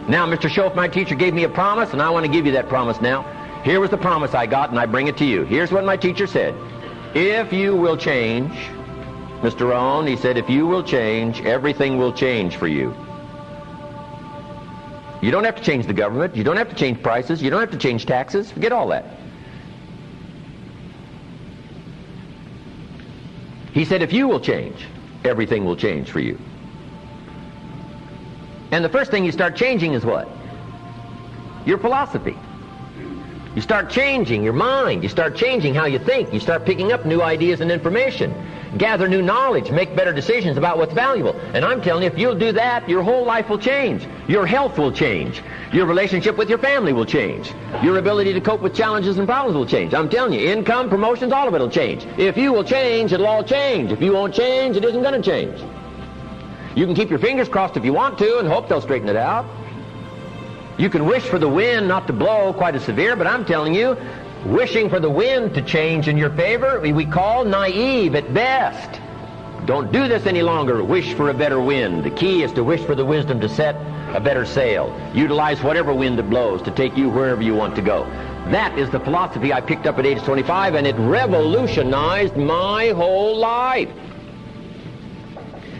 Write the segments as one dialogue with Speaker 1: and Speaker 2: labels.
Speaker 1: Now, Mr. Schoaf, my teacher, gave me a promise, and I want to give you that promise now. Here was the promise I got, and I bring it to you. Here's what my teacher said. If you will change, Mr. Rohn, he said, if you will change, everything will change for you. You don't have to change the government. You don't have to change prices. You don't have to change taxes. Forget all that. He said, if you will change, everything will change for you. And the first thing you start changing is what? Your philosophy. You start changing your mind. You start changing how you think. You start picking up new ideas and information. Gather new knowledge. Make better decisions about what's valuable. And I'm telling you, if you'll do that, your whole life will change. Your health will change. Your relationship with your family will change. Your ability to cope with challenges and problems will change. I'm telling you, income, promotions, all of it will change. If you will change, it'll all change. If you won't change, it isn't going to change. You can keep your fingers crossed if you want to and hope they'll straighten it out. You can wish for the wind not to blow quite as severe, but I'm telling you, wishing for the wind to change in your favor, we call naive at best. Don't do this any longer. Wish for a better wind. The key is to wish for the wisdom to set a better sail. Utilize whatever wind it blows to take you wherever you want to go. That is the philosophy I picked up at age 25, and it revolutionized my whole life.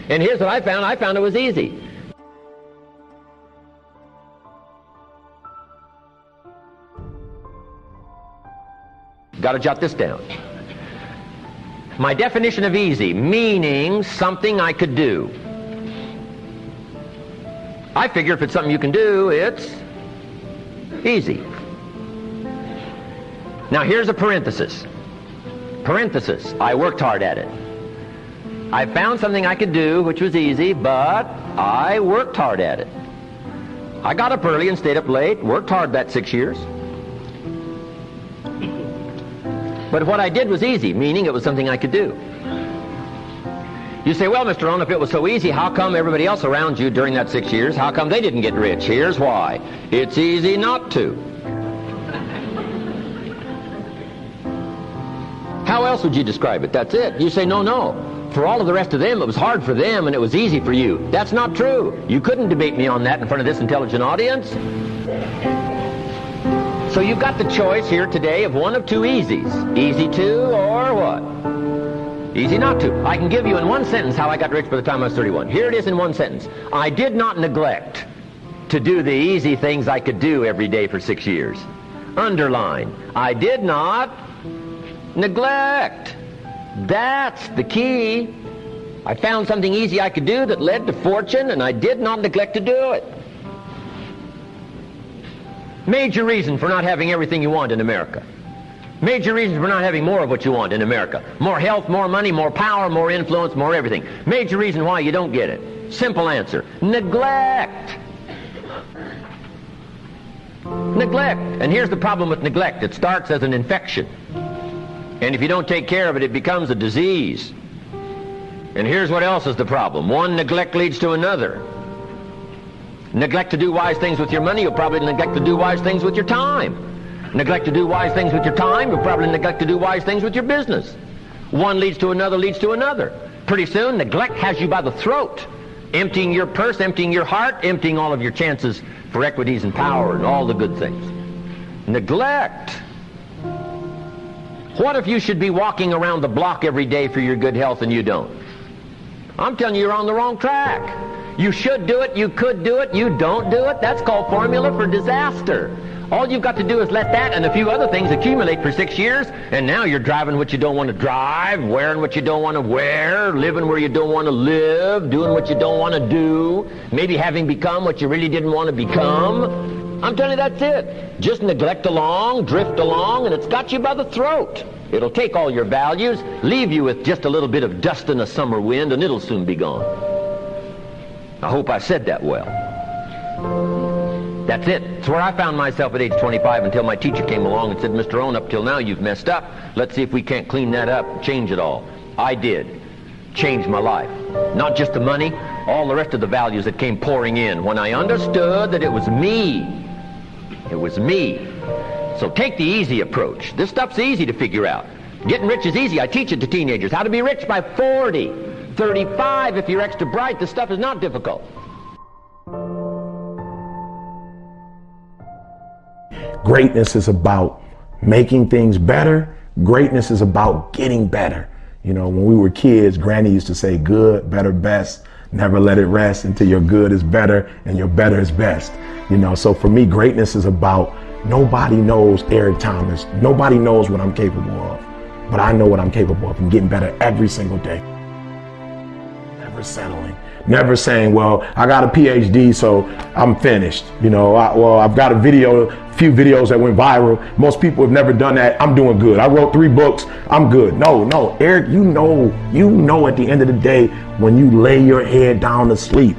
Speaker 1: And here's what I found. I found it was easy. Got to jot this down. My definition of easy, meaning something I could do. I figure if it's something you can do, it's easy. Now here's a parenthesis. Parenthesis, I worked hard at it. I found something I could do which was easy, but I worked hard at it. I got up early and stayed up late, worked hard that 6 years. But what I did was easy, meaning it was something I could do. You say, well, Mr. Rohn, if it was so easy, how come everybody else around you during that 6 years, how come they didn't get rich? Here's why. It's easy not to. How else would you describe it? That's it. You say, no. For all of the rest of them, it was hard for them and it was easy for you. That's not true. You couldn't debate me on that in front of this intelligent audience. So you've got the choice here today of one of two easies. Easy to or what? Easy not to. I can give you in one sentence how I got rich by the time I was 31. Here it is in one sentence. I did not neglect to do the easy things I could do every day for 6 years. Underline. I did not neglect. That's the key. I found something easy I could do that led to fortune, and I did not neglect to do it. Major reason for not having everything you want in America. Major reason for not having more of what you want in America. More health, more money, more power, more influence, more everything. Major reason why you don't get it. Simple answer. Neglect. Neglect. And here's the problem with neglect. It starts as an infection. And if you don't take care of it, it becomes a disease. And here's what else is the problem. One neglect leads to another. Neglect to do wise things with your money, you'll probably neglect to do wise things with your time. Neglect to do wise things with your time, you'll probably neglect to do wise things with your business. One leads to another, leads to another. Pretty soon, neglect has you by the throat, emptying your purse, emptying your heart, emptying all of your chances for equities and power and all the good things. Neglect. What if you should be walking around the block every day for your good health and you don't? I'm telling you, you're on the wrong track. You should do it, you could do it, you don't do it. That's called formula for disaster. All you've got to do is let that and a few other things accumulate for 6 years, and now you're driving what you don't want to drive, wearing what you don't want to wear, living where you don't want to live, doing what you don't want to do, maybe having become what you really didn't want to become. I'm telling you, that's it. Just neglect along, drift along, and it's got you by the throat. It'll take all your values, leave you with just a little bit of dust in a summer wind, and it'll soon be gone. I hope I said that well. That's it. It's where I found myself at age 25 until my teacher came along and said, Mr. Rohn, up till now you've messed up. Let's see if we can't clean that up and change it all. I did. Changed my life. Not just the money, all the rest of the values that came pouring in when I understood that it was me. It was me. So take the easy approach. This stuff's easy to figure out. Getting rich is easy. I teach it to teenagers. How to be rich by 40, 35 if you're extra bright. This stuff is not difficult.
Speaker 2: Greatness is about making things better. Greatness is about getting better. You know, when we were kids, Granny used to say good, better, best. Never let it rest until your good is better and your better is best. You know, so for me, greatness is about nobody knows Eric Thomas. Nobody knows what I'm capable of, but I know what I'm capable of and getting better every single day. Never settling. Never saying, well, I got a PhD, so I'm finished. You know, I've got a few videos that went viral. Most people have never done that. I'm doing good. I wrote 3 books. I'm good. No, Eric, you know at the end of the day, when you lay your head down to sleep,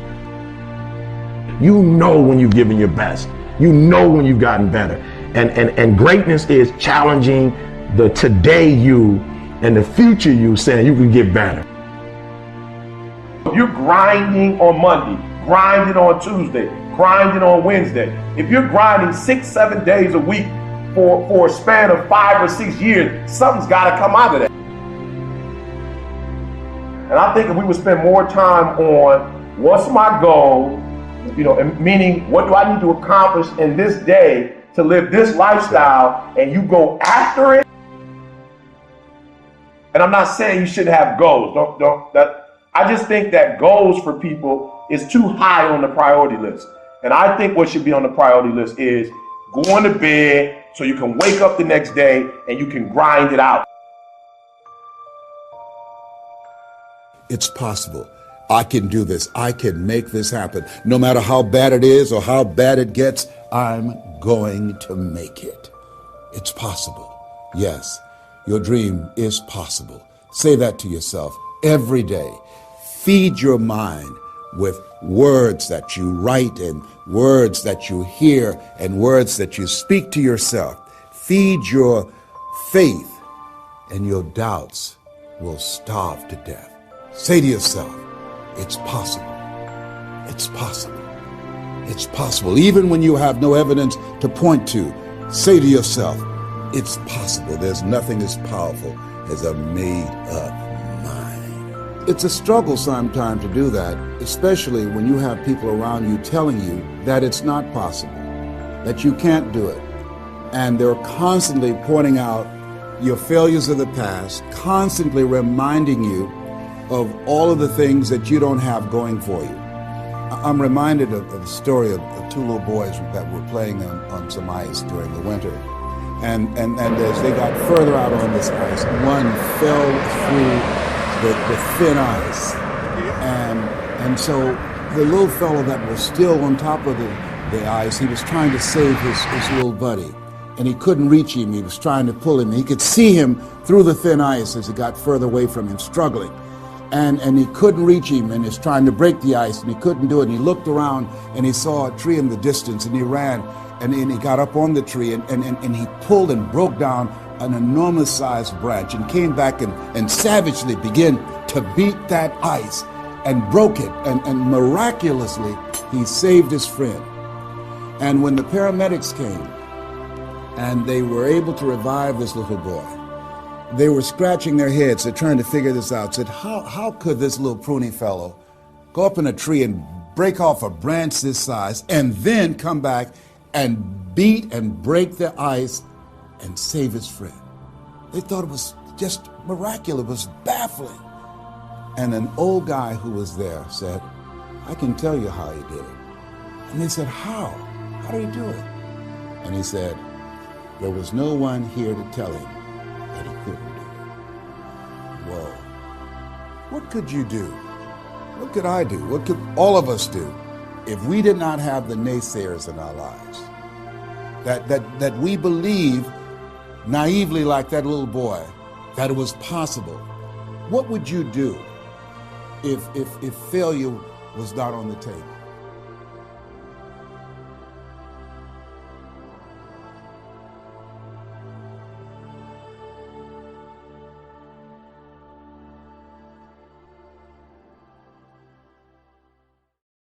Speaker 2: you know when you've given your best. You know when you've gotten better. And greatness is challenging the today you and the future you, saying you can get better.
Speaker 3: If you're grinding on Monday, grinding on Tuesday, grinding on Wednesday, if you're grinding 6-7 days a week for a span of 5 or 6 years, something's got to come out of that. And I think if we would spend more time on what's my goal, you know, meaning what do I need to accomplish in this day to live this lifestyle, and you go after it. And I'm not saying you shouldn't have goals. I just think that goals for people is too high on the priority list. And I think what should be on the priority list is going to bed so you can wake up the next day and you can grind it out.
Speaker 4: It's possible. I can do this. I can make this happen. No matter how bad it is or how bad it gets, I'm going to make it. It's possible. Yes, your dream is possible. Say that to yourself every day. Feed your mind with words that you write and words that you hear and words that you speak to yourself. Feed your faith, and your doubts will starve to death. Say to yourself, it's possible. It's possible. It's possible. Even when you have no evidence to point to, say to yourself, it's possible. There's nothing as powerful as a made-up mind. It's a struggle sometimes to do that, especially when you have people around you telling you that it's not possible, that you can't do it. And they're constantly pointing out your failures of the past, constantly reminding you of all of the things that you don't have going for you. I'm reminded of the story of 2 little boys that were playing on some ice during the winter. And as they got further out on this ice, one fell through the thin ice. And so the little fellow that was still on top of the ice, he was trying to save his little buddy. And he couldn't reach him. He was trying to pull him. He could see him through the thin ice as he got further away from him, struggling. And he couldn't reach him, and he's trying to break the ice, and he couldn't do it. And he looked around, and he saw a tree in the distance, and he ran, and he got up on the tree, and he pulled and broke down an enormous-sized branch, and came back and savagely began to beat that ice, and broke it, and miraculously, he saved his friend. And when the paramedics came, and they were able to revive this little boy, they were scratching their heads. They're trying to figure this out. Said, how could this little pruny fellow go up in a tree and break off a branch this size and then come back and beat and break the ice and save his friend? They thought it was just miraculous. It was baffling. And an old guy who was there said, I can tell you how he did it. And they said, how? How did he do it? And he said, there was no one here to tell him that he couldn't do it. Whoa. What could you do? What could I do? What could all of us do if we did not have the naysayers in our lives? That we believe naively, like that little boy, that it was possible. What would you do if failure was not on the table?